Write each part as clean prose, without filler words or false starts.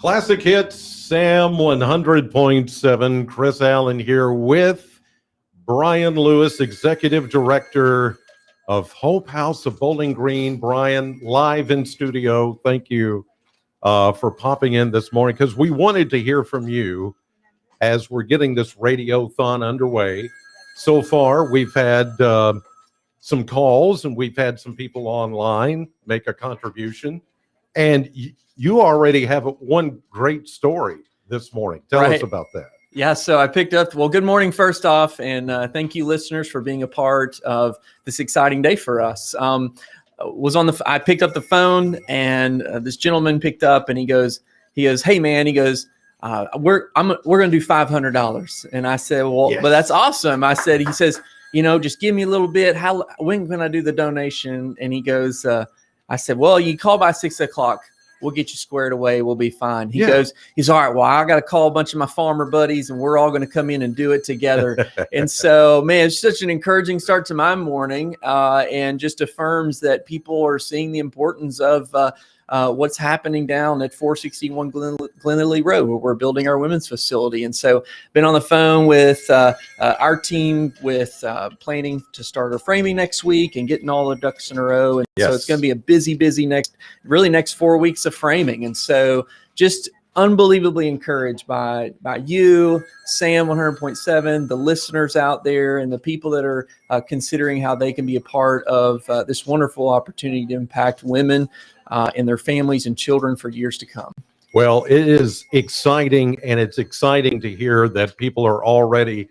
Classic Hits, Sam 100.7. Chris Allen here with Brian Lewis, Executive Director of Hope House of Bowling Green. Brian, live in studio. Thank you for popping in this morning because we wanted to hear from you as we're getting this Radiothon underway. So far, we've had some calls and we've had some people online make a contribution. And you already have one great story this morning. Tell us about that. Yeah, so I picked up, well, good morning first off, and thank you listeners for being a part of this exciting day for us. I picked up the phone and this gentleman picked up and he goes, hey man, we're going to do $500. And I said, well, yes. But that's awesome. He says, just give me a little bit. When can I do the donation? And he goes, I said, well, you call by 6 o'clock. We'll get you squared away. We'll be fine. He's all right. Well, I got to call a bunch of my farmer buddies and we're all going to come in and do it together. And so, man, it's such an encouraging start to my morning and just affirms that people are seeing the importance of what's happening down at 461 Glen Road, where we're building our women's facility. And so been on the phone with our team with planning to start our framing next week and getting all the ducks in a row. And so it's going to be a busy next 4 weeks of framing. And so just unbelievably encouraged by you, Sam 100.7, the listeners out there, and the people that are considering how they can be a part of this wonderful opportunity to impact women and their families and children for years to come. Well, it is exciting, and it's exciting to hear that people are already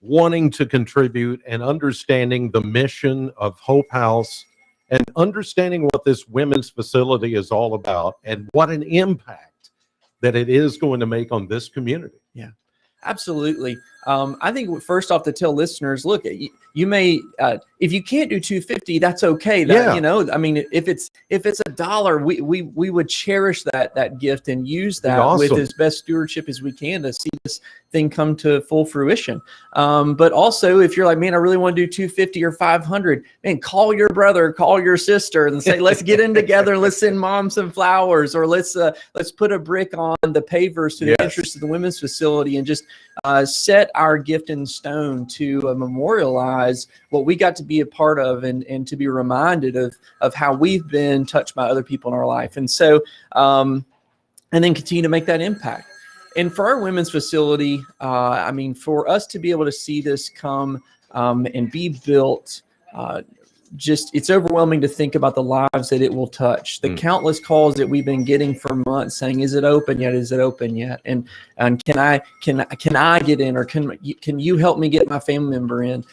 wanting to contribute and understanding the mission of Hope House and understanding what this women's facility is all about and what an impact that it is going to make on this community. Yeah, absolutely. I think first off to tell listeners, look, you may, if you can't do 250, that's okay. I mean, if it's $1, we would cherish that gift and use that with as best stewardship as we can to see this thing come to full fruition. But also if you're like, man, I really want to do 250 or 500, man, call your brother, call your sister and say, let's get in together. Let's send mom some flowers, or let's put a brick on the pavers to the entrance of the women's facility and just set our gift in stone to memorialize what we got to be a part of and to be reminded of how we've been touched by other people in our life. And so, and then continue to make that impact. And for our women's facility, I mean, for us to be able to see this come and be built, it's overwhelming to think about the lives that it will touch. The countless calls that we've been getting for months saying, is it open yet? Is it open yet? And can I get in, or can you help me get my family member in?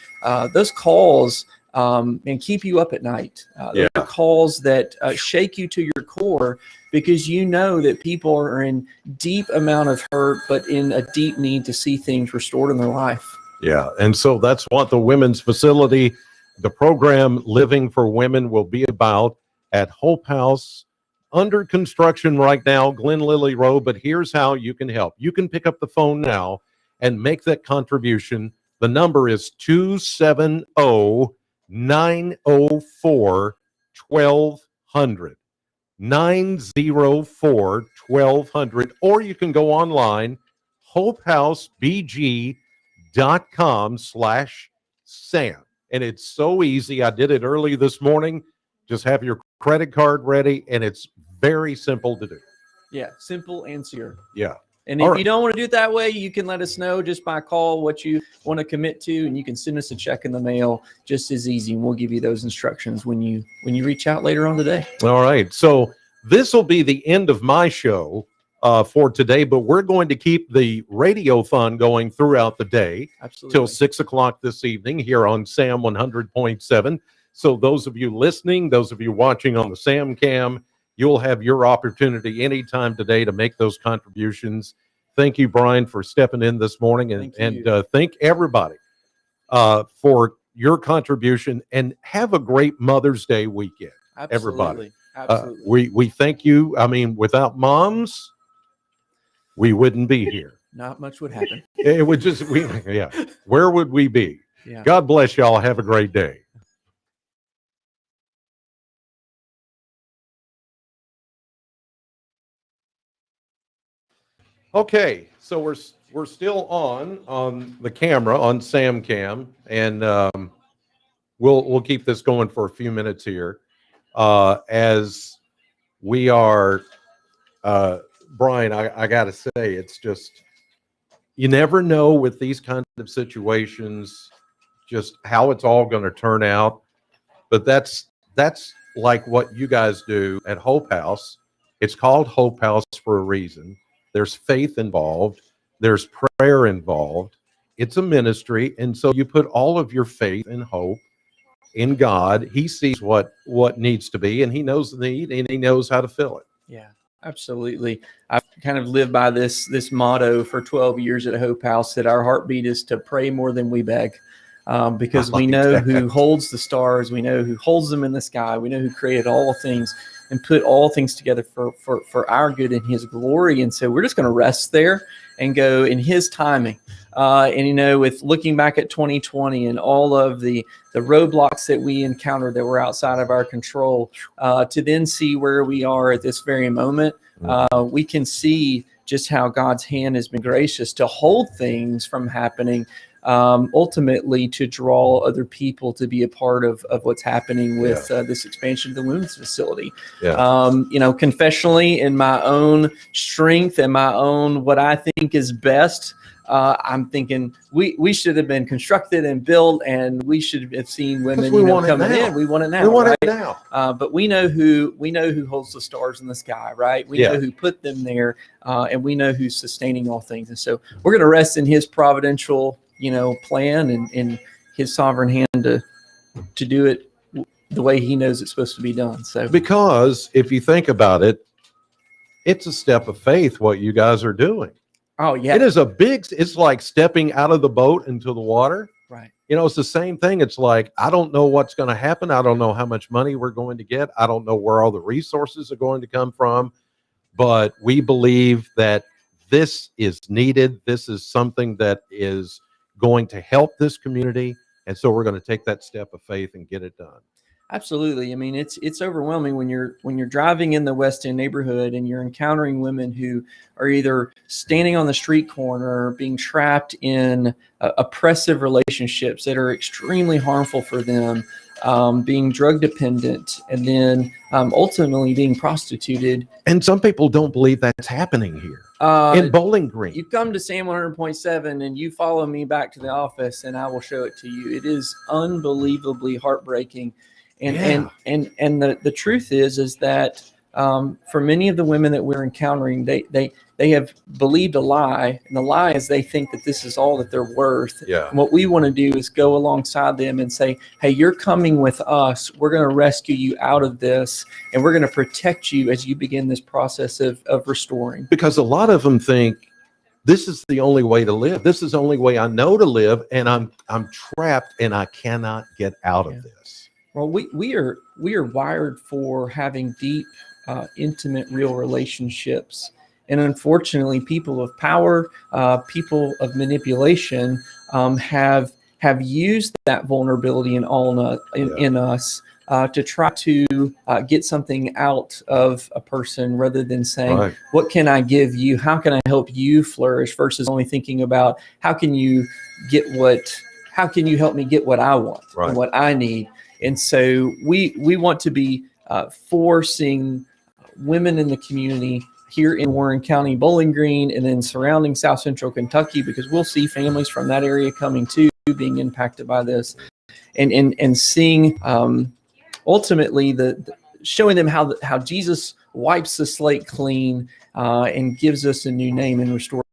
Those calls and keep you up at night. Those are calls that shake you to your core, because you know that people are in deep amount of hurt, but in a deep need to see things restored in their life. Yeah. And so that's what the women's facility, the program Living for Women, will be about at Hope House, under construction right now, Glen Lily Road. But here's how you can help. You can pick up the phone now and make that contribution. The number is 270-904-1200. 904-1200. Or you can go online, hopehousebg.com/Sam. And it's so easy. I did it early this morning. Just have your credit card ready, and it's very simple to do. Yeah, simple and secure. Yeah. And if you don't want to do it that way, you can let us know just by call what you want to commit to, and you can send us a check in the mail just as easy, and we'll give you those instructions when you reach out later on today. All right. So this will be the end of my show for today, but we're going to keep the Radiothon going throughout the day. Absolutely. Till 6 o'clock this evening here on Sam 100.7. So those of you listening, those of you watching on the Sam Cam, you'll have your opportunity anytime today to make those contributions. Thank you, Brian, for stepping in this morning, and thank everybody for your contribution, and have a great Mother's Day weekend. Absolutely. Everybody. Absolutely. We thank you. I mean, without moms, we wouldn't be here. Not much would happen. It would just, where would we be? Yeah. God bless y'all. Have a great day. Okay, so we're still on the camera on Sam Cam, and we'll keep this going for a few minutes here, as we are. Uh, Brian, I gotta say, it's just you never know with these kind of situations just how it's all going to turn out. But that's like what you guys do at Hope House. It's called Hope House for a reason. There's faith involved, there's prayer involved. It's a ministry, and so you put all of your faith and hope in God. He sees what needs to be, and he knows the need, and he knows how to fill it. Yeah, absolutely. I've kind of lived by this motto for 12 years at Hope House, that our heartbeat is to pray more than we beg. Because we know who holds the stars, we know who holds them in the sky, we know who created all things and put all things together for our good and his glory. And so we're just going to rest there and go in his timing. And with looking back at 2020 and all of the roadblocks that we encountered that were outside of our control, to then see where we are at this very moment, we can see just how God's hand has been gracious to hold things from happening, ultimately to draw other people to be a part of what's happening with this expansion of the women's facility. Confessionally, in my own strength and my own what I think is best, I'm thinking we should have been constructed and built, and we should have seen women coming in. We want it now. We want it now. But we know who holds the stars in the sky, right? We know who put them there, and we know who's sustaining all things. And so we're going to rest in his providential, plan and his sovereign hand to do it the way he knows it's supposed to be done. So, because if you think about it, it's a step of faith what you guys are doing. Oh yeah, it's like stepping out of the boat into the water. Right. It's the same thing. It's like, I don't know what's going to happen. I don't know how much money we're going to get. I don't know where all the resources are going to come from, but we believe that this is needed. This is something that is going to help this community. And so we're going to take that step of faith and get it done. Absolutely. I mean, it's overwhelming when you're driving in the West End neighborhood and you're encountering women who are either standing on the street corner, being trapped in oppressive relationships that are extremely harmful for them, being drug dependent, and then ultimately being prostituted. And some people don't believe that's happening here in Bowling Green. You come to Sam 100.7 and you follow me back to the office, and I will show it to you. It is unbelievably heartbreaking. And the truth is that for many of the women that we're encountering, they have believed a lie, and the lie is they think that this is all that they're worth. Yeah. And what we want to do is go alongside them and say, hey, you're coming with us. We're going to rescue you out of this, and we're going to protect you as you begin this process of restoring. Because a lot of them think this is the only way to live. This is the only way I know to live, and I'm trapped and I cannot get out of this. Well, we are wired for having deep, intimate, real relationships, and unfortunately, people of power, people of manipulation, have used that vulnerability in us to try to get something out of a person, rather than saying, right, what can I give you? How can I help you flourish? Versus only thinking about how can you help me get what I want, right, and what I need. And so we want to be forcing women in the community here in Warren County, Bowling Green, and then surrounding South Central Kentucky, because we'll see families from that area coming too, being impacted by this, and seeing ultimately showing them how Jesus wipes the slate clean and gives us a new name and restores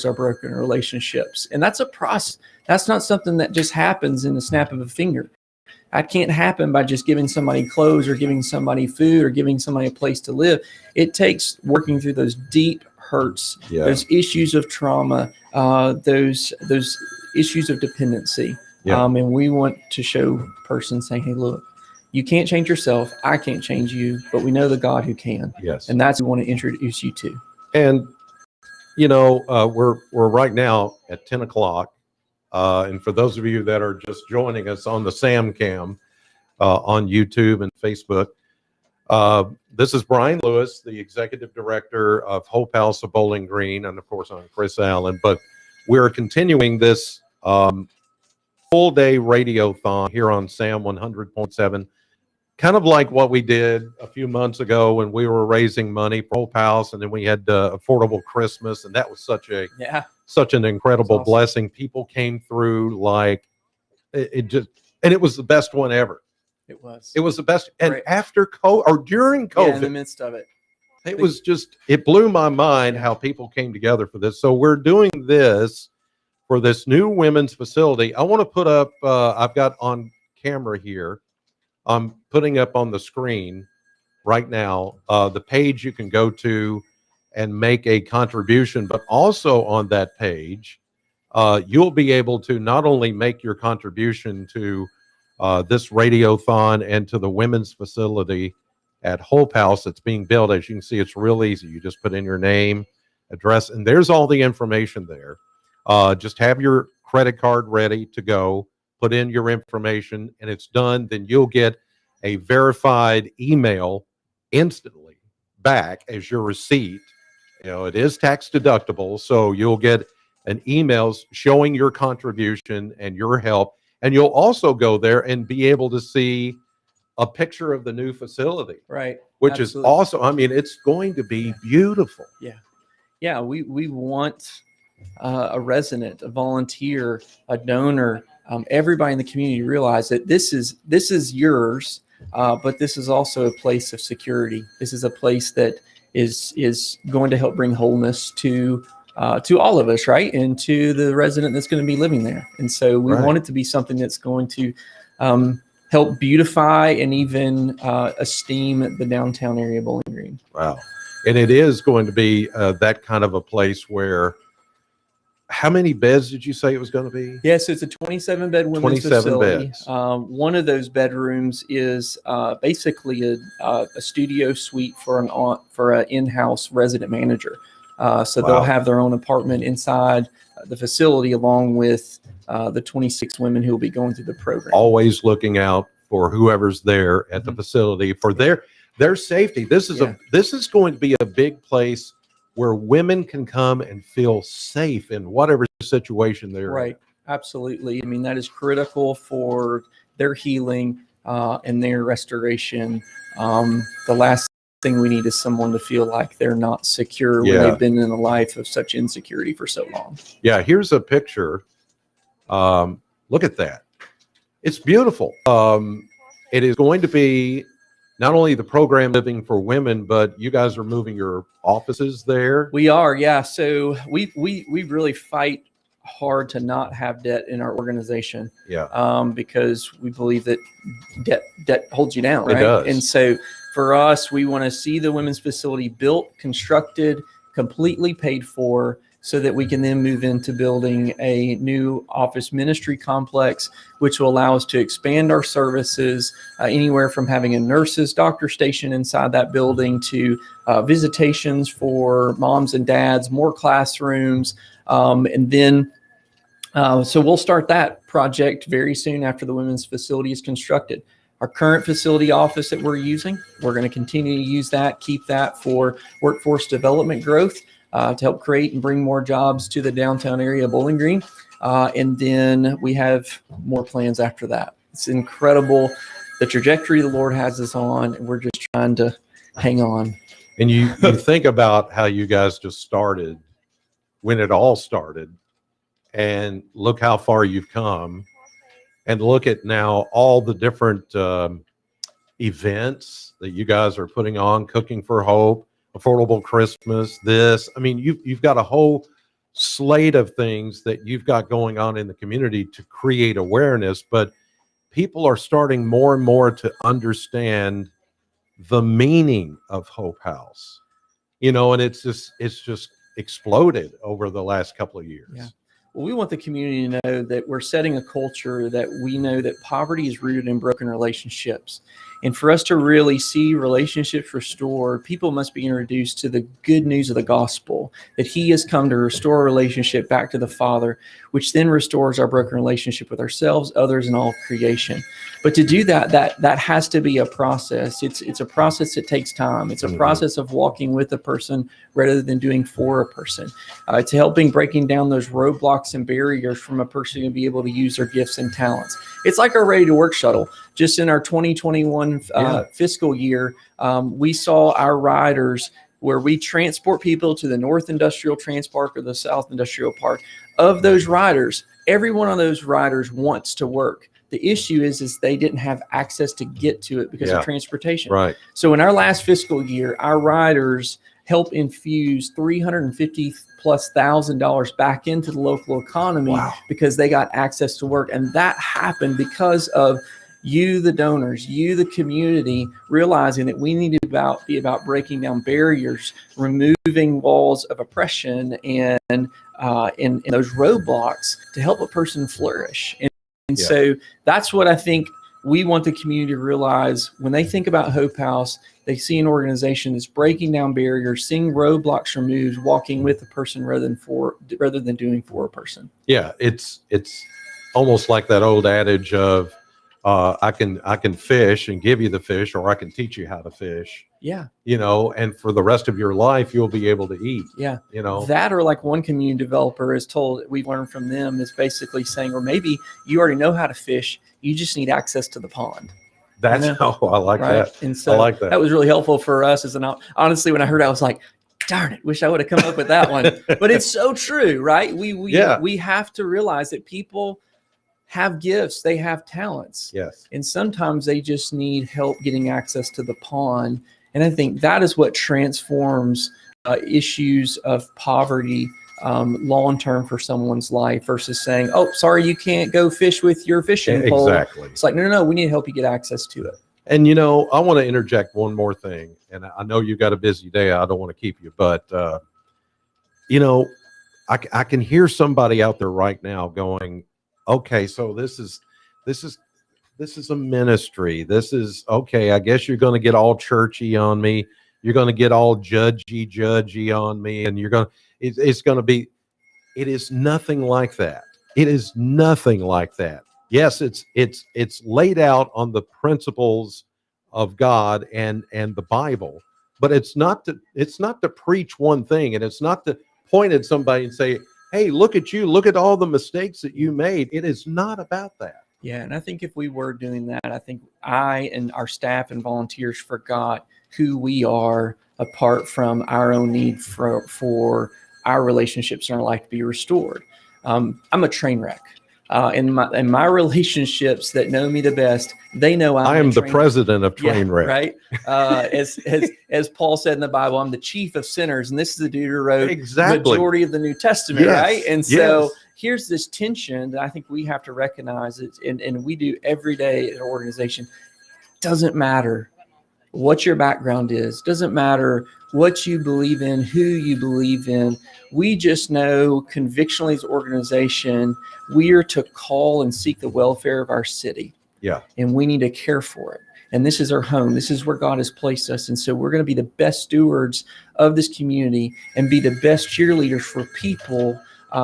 our broken relationships. And that's a process. That's not something that just happens in the snap of a finger. That can't happen by just giving somebody clothes or giving somebody food or giving somebody a place to live. It takes working through those deep hurts, those issues of trauma, those issues of dependency. And we want to show persons saying, hey, look, you can't change yourself. I can't change you, but we know the God who can. Yes. And that's what we want to introduce you to. And, we're right now at 10 o'clock. And for those of you that are just joining us on the Sam Cam on YouTube and Facebook, This is Brian Lewis, the executive director of Hope House of Bowling Green, and of course I'm Chris Allen. But we're continuing this full day radiothon here on SAM 100.7, kind of like what we did a few months ago when we were raising money for Hope House, and then we had Affordable Christmas, and that was such an incredible awesome. blessing. People came through like it just, and it was the best one ever. It was the best. And Right. after COVID or during COVID, in the midst of it, it was just, it blew my mind how people came together for this. So we're doing this for this new women's facility. I want to put up, I've got on camera here, I'm putting up on the screen right now, the page you can go to and make a contribution, but also on that page, you'll be able to not only make your contribution to this radiothon and to the women's facility at Hope House that's being built. As you can see, it's real easy. You just put in your name, address, and there's all the information there. Just have your credit card ready to go, put in your information, and it's done. Then you'll get a verified email instantly back as your receipt. You know, it is tax deductible, so you'll get an email showing your contribution and your help. And you'll also go there and be able to see a picture of the new facility, right? Which Absolutely. is awesome. I mean, it's going to be beautiful. Yeah, we want a resident, a volunteer, a donor, everybody in the community to realize that this is yours, but this is also a place of security. This is a place that is going to help bring wholeness to all of us, right? And to the resident that's going to be living there. And so we want it to be something that's going to help beautify and even esteem the downtown area of Bowling Green. Wow. And it is going to be that kind of a place where, how many beds did you say it was going to be? Yeah, so it's a 27-bed women's 27 facility. beds. One of those bedrooms is basically a studio suite for an in-house resident manager. So they'll have their own apartment inside the facility, along with the 26 women who will be going through the program. Always looking out for whoever's there at the facility for their safety. This is going to be a big place where women can come and feel safe in whatever situation they're in. Absolutely. I mean, that is critical for their healing and their restoration. The last thing we need is someone to feel like they're not secure when they've been in a life of such insecurity for so long. Yeah, here's a picture. Look at that. It's beautiful. It is going to be not only the program living for women, but you guys are moving your offices there. We are, yeah. So we really fight hard to not have debt in our organization. Because we believe that debt holds you down, right? It does. And so for us, we want to see the women's facility built, constructed, completely paid for, so that we can then move into building a new office ministry complex, which will allow us to expand our services anywhere from having a nurse's doctor station inside that building to visitations for moms and dads, more classrooms. And then, so we'll start that project very soon after the women's facility is constructed. Our current facility office that we're using, we're going to continue to use that, keep that for workforce development growth. To help create and bring more jobs to the downtown area of Bowling Green. And then we have more plans after that. It's incredible the trajectory the Lord has us on, and we're just trying to hang on. And you think about how you guys just started, when it all started, and look how far you've come, and look at now all the different events that you guys are putting on, Cooking for Hope, Affordable Christmas, this. I mean, you've got a whole slate of things that you've got going on in the community to create awareness, but people are starting more and more to understand the meaning of Hope House. You know, and it's just exploded over the last couple of years. Yeah. Well, we want the community to know that we're setting a culture that we know that poverty is rooted in broken relationships. And for us to really see relationships restored, people must be introduced to the good news of the gospel, that he has come to restore a relationship back to the Father, which then restores our broken relationship with ourselves, others, and all of creation. But to do that has to be a process. It's a process that takes time. It's a process of walking with a person rather than doing for a person. It's helping breaking down those roadblocks and barriers from a person to be able to use their gifts and talents. It's like our Ready to Work shuttle. Just in our 2021 fiscal year, we saw our riders where we transport people to the North Industrial Trans Park or the South Industrial Park. Of those riders, every one of those riders wants to work. The issue is they didn't have access to get to it because of transportation. Right. So in our last fiscal year, our riders help infuse $350,000+ back into the local economy because they got access to work. And that happened because of you, the donors, you, the community, realizing that we need to be about breaking down barriers, removing walls of oppression and those roadblocks to help a person flourish. And so that's what I think we want the community to realize when they think about Hope House. They see an organization that's breaking down barriers, seeing roadblocks removed, walking with a person rather than doing for a person. Yeah, it's almost like that old adage of I can fish and give you the fish, or I can teach you how to fish. Yeah. And for the rest of your life, you'll be able to eat. Yeah. That, or like one community developer is told, we've learned from them, is basically saying, or maybe you already know how to fish, you just need access to the pond. That's I like that. And so I like that. That was really helpful for us honestly, when I heard it, I was like, darn it, wish I would have come up with that one. But it's so true, right? We have to realize that people have gifts, they have talents. Yes. And sometimes they just need help getting access to the pond. And I think that is what transforms issues of poverty long-term for someone's life versus saying, oh, sorry, you can't go fish with your fishing pole. Exactly. It's like, no, we need to help you get access to it. And, I want to interject one more thing. And I know you've got a busy day. I don't want to keep you, but, I can hear somebody out there right now going, okay, so this is a ministry. This is okay. I guess you're going to get all churchy on me. You're going to get all judgy on me. And it's going to be, it is nothing like that. It is nothing like that. Yes, it's laid out on the principles of God and the Bible, but it's not to preach one thing, and it's not to point at somebody and say, hey, look at you, look at all the mistakes that you made. It is not about that. Yeah, and I think if we were doing that, I think I and our staff and volunteers forgot who we are apart from our own need for our relationships in our life to be restored. I'm a train wreck. In my relationships that know me the best, they know I am the president of train wreck. Right. As Paul said in the Bible, I'm the chief of sinners, and this is the dude who wrote majority of the New Testament, right? And so here's this tension that I think we have to recognize it, and we do every day at our organization. Doesn't matter what your background is, doesn't matter what you believe in, who you believe in. We just know convictionally as an organization, we are to call and seek the welfare of our city. Yeah. And we need to care for it. And this is our home. This is where God has placed us. And so we're going to be the best stewards of this community and be the best cheerleaders for people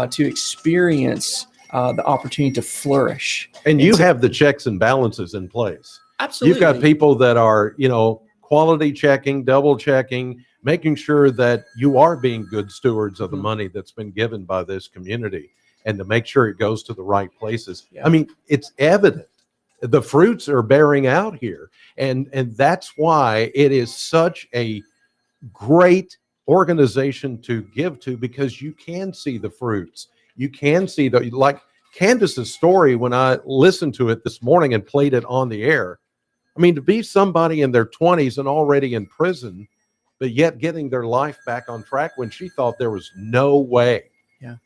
to experience the opportunity to flourish. And you have the checks and balances in place. Absolutely. You've got people that are, quality checking, double checking, making sure that you are being good stewards of the money that's been given by this community, and to make sure it goes to the right places. Yeah. I mean, it's evident. The fruits are bearing out here. And that's why it is such a great organization to give to, because you can see the fruits. You can see like Candace's story when I listened to it this morning and played it on the air. I mean, to be somebody in their 20s and already in prison, but yet getting their life back on track when she thought there was no way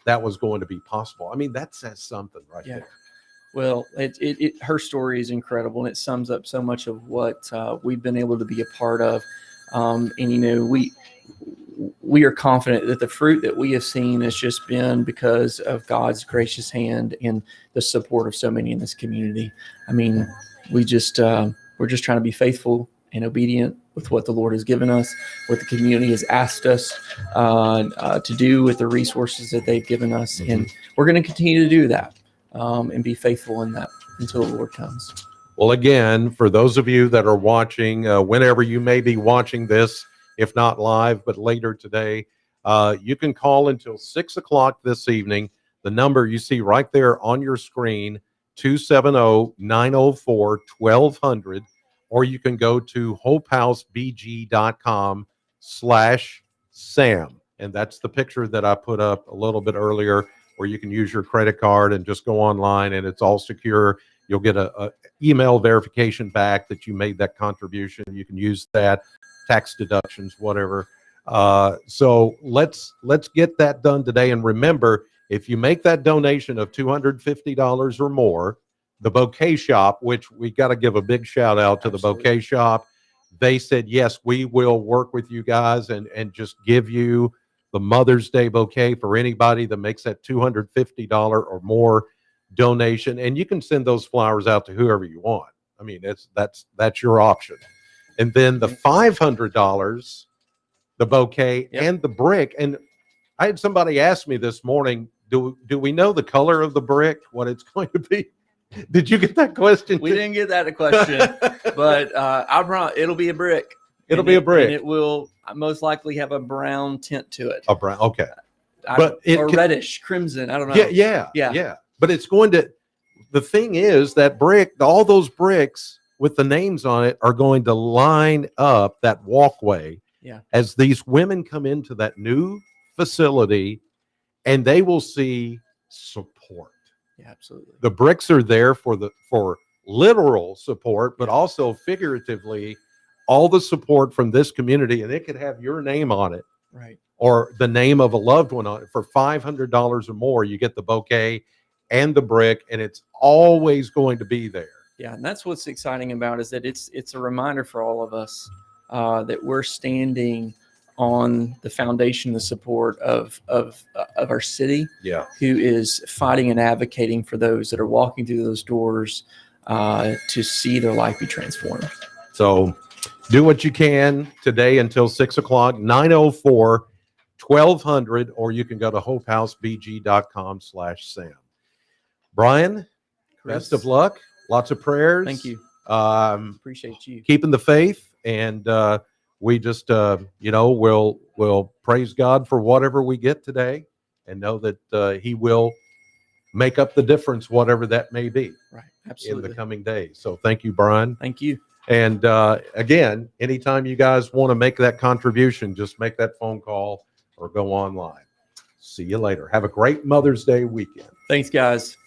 that was going to be possible. I mean, that says something right there. Well, her story is incredible, and it sums up so much of what we've been able to be a part of. And we are confident that the fruit that we have seen has just been because of God's gracious hand and the support of so many in this community. I mean, we just we're just trying to be faithful and obedient with what the Lord has given us, what the community has asked us to do with the resources that they've given us. Mm-hmm. And we're going to continue to do that and be faithful in that until the Lord comes. Well, again, for those of you that are watching, whenever you may be watching this, if not live, but later today, you can call until 6 o'clock this evening. The number you see right there on your screen, 270-904-1200, or you can go to hopehousebg.com/Sam. And that's the picture that I put up a little bit earlier, where you can use your credit card and just go online, and it's all secure. You'll get a email verification back that you made that contribution. You can use that, tax deductions, whatever. So let's get that done today. And remember, if you make that donation of $250 or more, the Bouquet Shop, which we got to give a big shout out to Absolutely. the Bouquet Shop, they said, yes, we will work with you guys and just give you the Mother's Day bouquet for anybody that makes that $250 or more donation. And you can send those flowers out to whoever you want. I mean, that's your option. And then the $500, the bouquet, Yep. and the brick. And I had somebody ask me this morning, do we know the color of the brick, what it's going to be? Did you get that question? We didn't get that question, but I promise it'll be a brick. It'll be a brick. And it will most likely have a brown tint to it. A brown, okay. Or reddish, crimson. I don't know. Yeah. But it's going to, the thing is that brick, all those bricks with the names on it are going to line up that walkway as these women come into that new facility, and they will see support. Yeah, absolutely. The bricks are there for literal support, but also figuratively, all the support from this community, and it could have your name on it, right, or the name of a loved one on it. For $500 or more, you get the bouquet and the brick, and it's always going to be there. Yeah, and that's what's exciting about it, is that it's a reminder for all of us that we're standing on the foundation, the support of our city, who is fighting and advocating for those that are walking through those doors to see their life be transformed. So do what you can today until 6 o'clock, 904-1200, or you can go to hopehousebg.com/Sam. Brian, best of luck. Lots of prayers. Thank you. Appreciate you keeping the faith, and we just we'll praise God for whatever we get today, and know that He will make up the difference, whatever that may be. Right. Absolutely. In the coming days. So thank you, Brian. Thank you. And again, anytime you guys want to make that contribution, just make that phone call or go online. See you later. Have a great Mother's Day weekend. Thanks, guys.